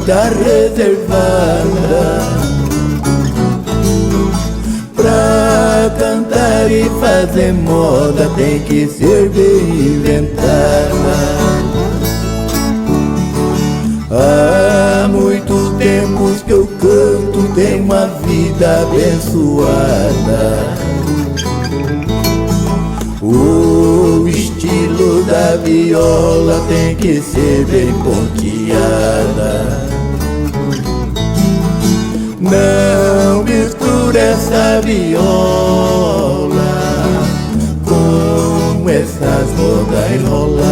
vida reservada. Pra cantar e fazer moda tem que ser bem inventada. Há muitos tempos que eu canto, tenho uma vida abençoada. O estilo da viola tem que ser bem ponteada. Não mistura essa viola com essas modas enroladas.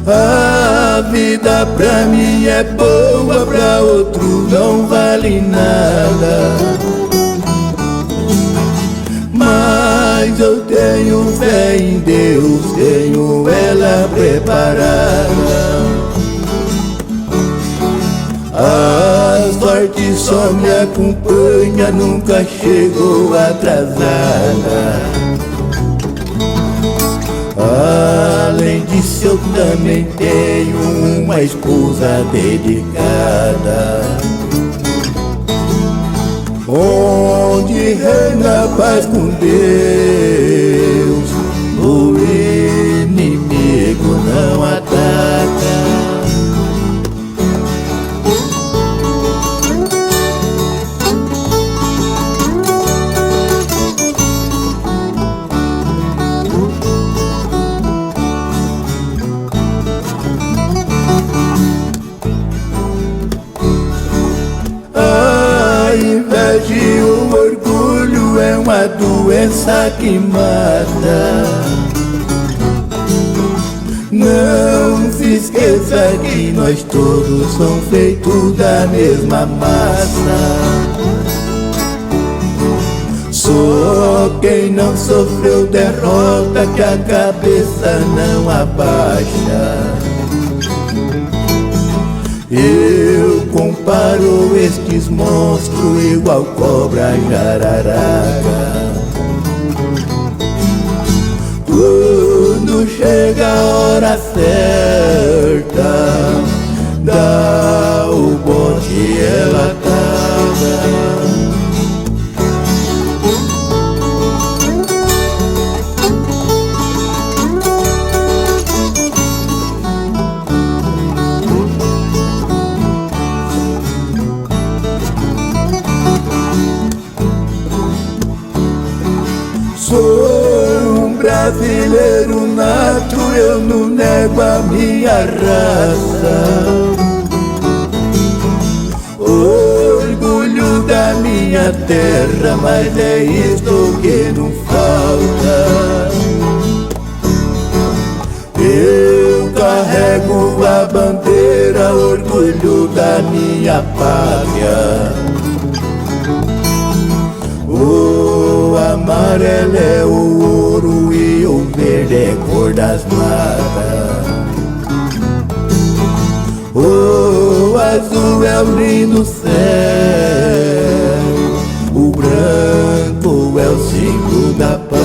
A vida pra mim é boa, pra outro não vale nada. Mas eu tenho fé em Deus, tenho ela preparada. A sorte só me acompanha, nunca chegou atrasada. Além disso eu também tenho uma esposa dedicada, onde reina a paz com Deus, o inimigo não ataca. E o orgulho é uma doença que mata. Não se esqueça que nós todos somos feitos da mesma massa. Só quem não sofreu derrota que a cabeça não abaixa. Eu comparo estes monstros igual cobra jararaca. Quando chega a hora certa, dá o bote ela tava. Sou um brasileiro nato, eu não nego a minha raça. Orgulho da minha terra, mas é isto que não falta. Eu carrego a bandeira, orgulho da minha pátria. O amarelo é o ouro e o verde é cor das matas. O azul é o lindo céu, o branco é o símbolo da paz.